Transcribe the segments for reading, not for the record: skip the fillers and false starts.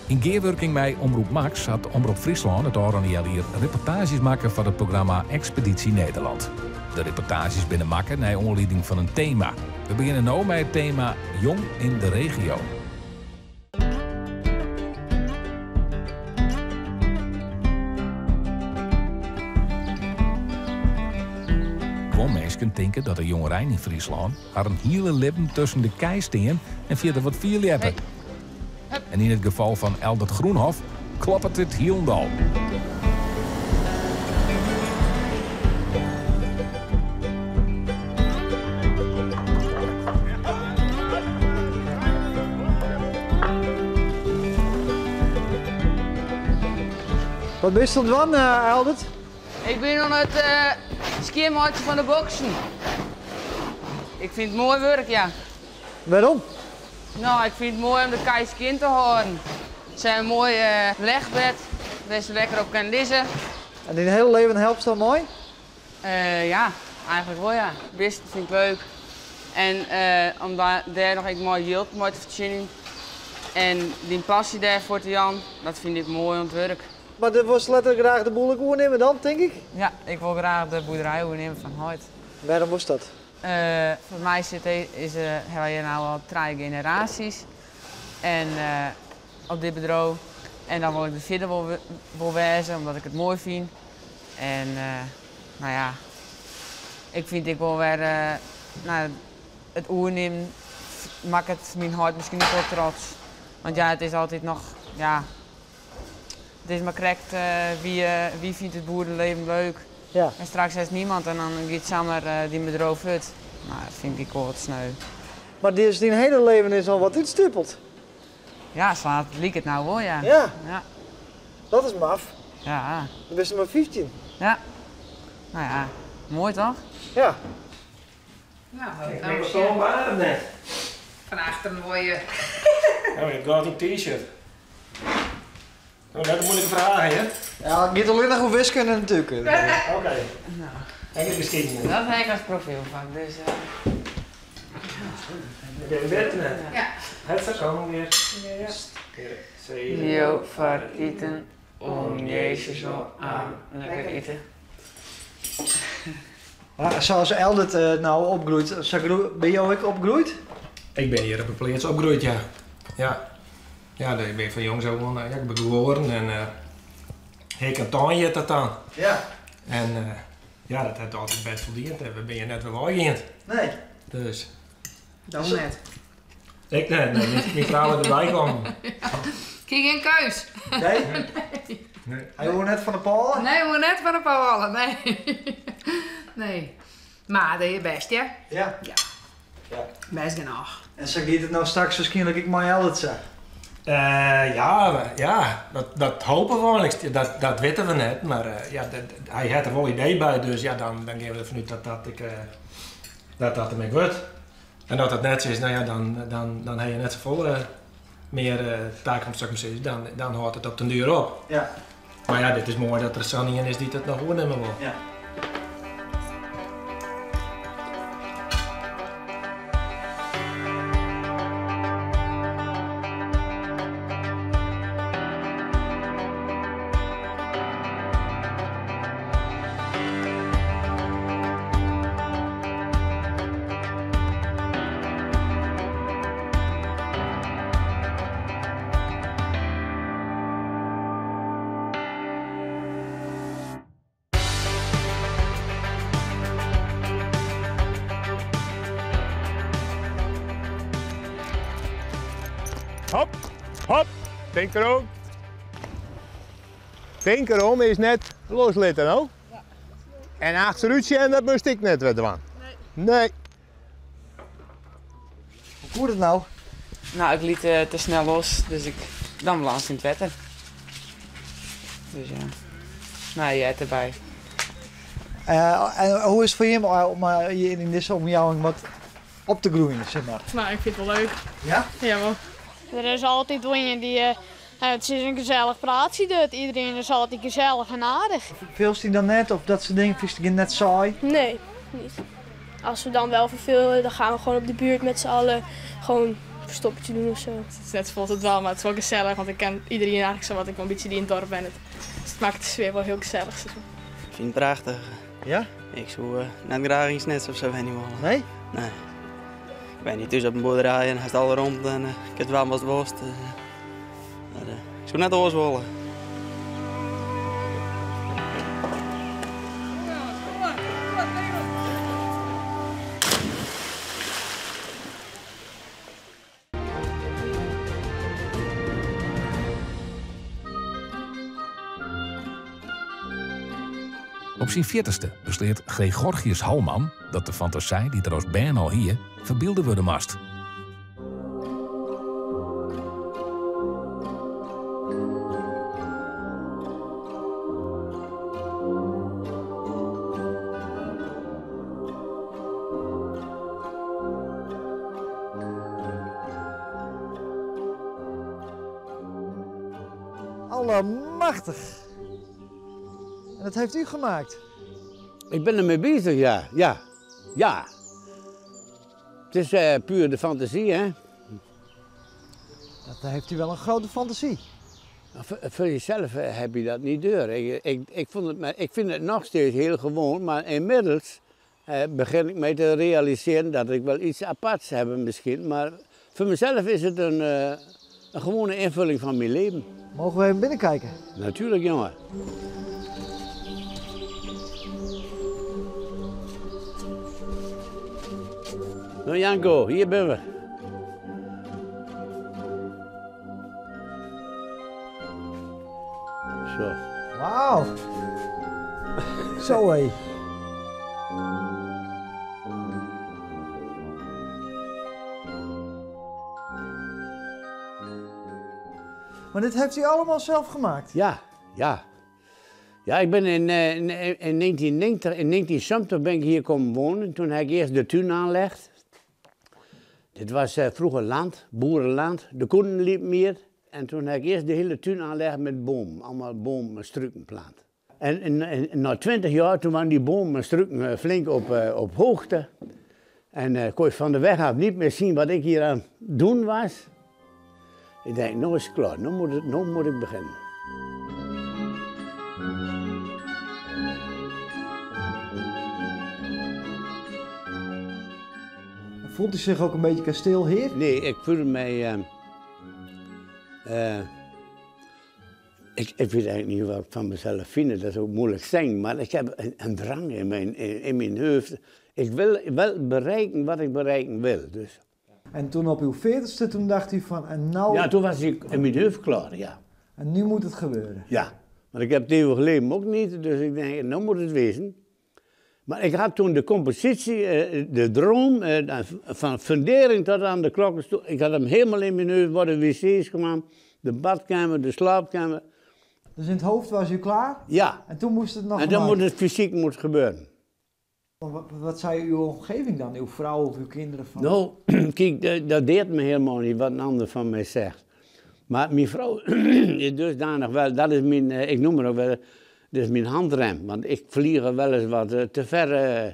In gearwerking met Omroep Max had Omroep Friesland het oranje hier reportages maken voor het programma Expeditie Nederland. De reportages binnen maken naar aanleiding van een thema. We beginnen nu met het thema Jong in de regio. Gewoon mensen denken dat de jongeren in Friesland haar een hele leven tussen de kei staan en via wat vier hebben. En in het geval van Eldert Groenhof klopt het hielendal. Wat ben je dan, Eldert? Ik ben aan het skiermaatje van de boksen. Ik vind het mooi werk, ja. Waarom? Nou, ik vind het mooi om de kei's kind te horen. Het zijn een mooi legbed, waar ze lekker op kan liggen. En in hele leven helpt dat mooi? Ja, eigenlijk wel ja. Het beste vind ik leuk. En om daar nog een mooi yield te verzinnen. En die passie daarvoor te Jan, dat vind ik mooi aan het werk. Maar dat was letterlijk graag de boel overnemen dan, denk ik? Ja, ik wil graag de boerderij overnemen van Hout. Waarom was dat? Voor mij hebben je nou al 3 generaties en, op dit bedrijf. En dan wil ik er verder wil wezen, omdat ik het mooi vind. En nou ja, ik vind ik wel weer het oernemen maakt het mijn hart misschien niet wel trots. Want ja, het is altijd nog, ja, het is maar correct wie vindt het boerenleven leuk. Ja. En straks is niemand en dan gaat samen die bedrijf uit. Nou, dat vind ik wel wat sneu. Maar die hele leven is al wat uitstippeld. Ja, slaat liek het nou wel, ja. Ja. Ja. Dat is maf. Ja. Dan ben je maar 15. Ja. Nou ja, mooi toch? Ja. Nou, ik neem het gewoon waar net. Van achteren word je. Nou, je hebt een t-shirt. Net een moeilijke vraag, hè? Ja, het gaat alleen nog over wiskunde natuurlijk. Oké. Nou, Engels geschiedenis. dat heb ik als profielvak, dus... Oké, we weten het. Ja. Het is gewoon weer. Jo, voor eten om Jezus zo aan lekker eten. Maar zoals Eldert nou opgroeit, ben je ook opgegroeid? Ik ben hier op een plaats opgegroeid, ja. Ja, ik ben van jongs ook wel, ik ben geboren en ik kan tuin dat aan. Ja. En ja, dat heeft altijd best verdiend. We ben je net weer uitgeënt. Nee. Dus. Dat net. Ik nee, mijn vrouw erbij kwam. Kijk geen keus. Nee? Nee. Hij hoort net van de palen? Nee, we net van de palen, nee. Nee. Maar dat is best, ja? Ja. Ja. Ja. Best genoeg. En zo gaat het nou straks waarschijnlijk ik maar Eldert zeg. Ja, dat hopen we wel. Dat weten we net, maar ja, hij had er wel idee bij, dus ja, dan gaan we ervan uit dat ermee wordt. En dat dat net zo is, nou ja, dan heb je net zoveel meer taken om te dan houdt het op den duur op. Ja. Maar ja, dit is mooi dat er Sanny in is die het nog overnemen wil. Ja. Hop, hop, denk erom. Denk erom is net loslitten, nou? Ja. En achteruitje en dat moest ik net wat doen. Nee. Hoe voelt het nou? Nou, ik liet te snel los, dus dan balans in het wetter. Dus ja. Nou, jij erbij. En hoe is het voor je om hier in deze omjouwing wat op te groeien, zeg maar? Nou, ik vind het wel leuk. Ja? Ja, wel. Er is altijd dingen die... het is een gezellig praatje, dat iedereen is altijd gezellig en aardig. Veelst die dan net of dat ze denken, vind je net saai? Nee, niet. Als we dan wel vervelen, dan gaan we gewoon op de buurt met z'n allen gewoon stoppertje doen of zo. Het is net zoals het wel, maar het is wel gezellig, want ik ken iedereen eigenlijk zo wat ik een beetje die in het dorp ben. Dus het maakt de sfeer wel heel gezellig. Ik vind het prachtig. Ja? Ik zou net graag iets nets of zo niet willen. Nee? Nee. Ik ben niet thuis op een boerderij en hij is al rond en ik heb wel wat worst. Ik zou net alles willen. Op zijn 40ste besleert Gregorgius Halman dat de fantasie die er als band al hier verbeelden worden mast. Allemachtig. En dat heeft u gemaakt? Ik ben ermee bezig, ja. Het is puur de fantasie, hè. Dat heeft u wel een grote fantasie. Voor jezelf heb je dat niet door. Ik vind het nog steeds heel gewoon, maar inmiddels begin ik mij te realiseren dat ik wel iets aparts heb misschien. Maar voor mezelf is het een gewone invulling van mijn leven. Mogen we even binnenkijken? Natuurlijk, jongen. Nou Janko, hier ben we. Zo. Wauw. Zo hé. Maar dit heeft u allemaal zelf gemaakt? Ja. Ja, ik ben in 1990, in 1970 ben ik hier komen wonen. Toen heb ik eerst de tuin aangelegd. Dit was vroeger land, boerenland. De koeien liepen meer. En toen heb ik eerst de hele tuin aangelegd met bomen. Allemaal bomen en struiken plant. En na 20 jaar toen waren die bomen en struiken flink op hoogte. En kon je van de weg af niet meer zien wat ik hier aan het doen was. Ik denk, nou is het klaar, nou moet ik beginnen. Voelt u zich ook een beetje kasteelheer? Nee, ik voel mij... ik weet eigenlijk niet wat ik van mezelf vind, dat is ook moeilijk zeggen, maar ik heb een drang in mijn hoofd. Ik wil wel bereiken wat ik bereiken wil. Dus. En toen op uw 40ste, toen dacht u van, en nou... Ja, toen was ik in mijn hoofd klaar, ja. En nu moet het gebeuren? Ja, maar ik heb het eeuwig leven ook niet, dus ik denk, nou moet het wezen. Maar ik had toen de compositie, de droom, van fundering tot aan de klokken. Ik had hem helemaal in mijn hoofd, waar de wc's gemaakt, de badkamer, de slaapkamer. Dus in het hoofd was u klaar? Ja. En toen moest het nog En dan moet het fysiek gebeuren. Wat zei uw omgeving dan, uw vrouw of uw kinderen van? Nou, kijk, dat deed me helemaal niet wat een ander van mij zegt. Maar mijn vrouw is dusdanig wel, dat is mijn, ik noem het ook wel, dat is mijn handrem. Want ik vlieg er wel eens wat te ver,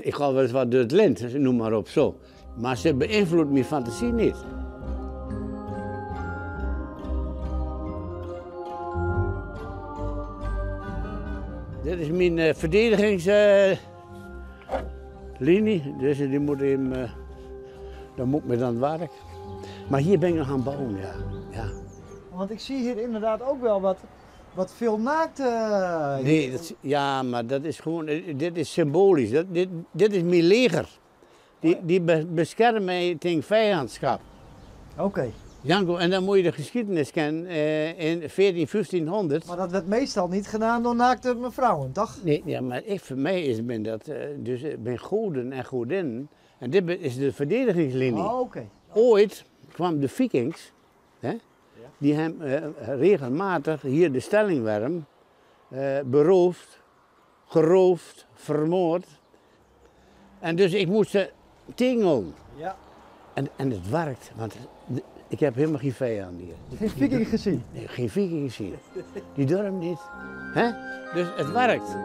ik ga wel eens wat door het lint, noem maar op zo. Maar ze beïnvloedt mijn fantasie niet. Dit is mijn verdedigingslinie, dus die moet even, dan moet ik mee aan het werk. Maar hier ben ik nog aan het bouwen, ja. Want ik zie hier inderdaad ook wel wat veel naakte... Nee, ja, maar dat is gewoon, dit is symbolisch. Dit is mijn leger. Die beschermen mij tegen vijandschap. Oké. Janko, en dan moet je de geschiedenis kennen in 1500. Maar dat werd meestal niet gedaan door naakte mevrouwen, toch? Nee, ja, maar voor mij is dat, dus ik ben goden en godinnen. En dit is de verdedigingslinie. Oh, oké. Ooit kwamen de Vikings, hè, die hem regelmatig hier de stellingwerm beroofd, geroofd, vermoord. En dus ik moest ze tegenhouden. Ja. En het werkt, want ik heb helemaal geen vijand hier. Geen viking gezien? Nee, geen viking gezien. Die durven niet. Hè? Dus het werkt.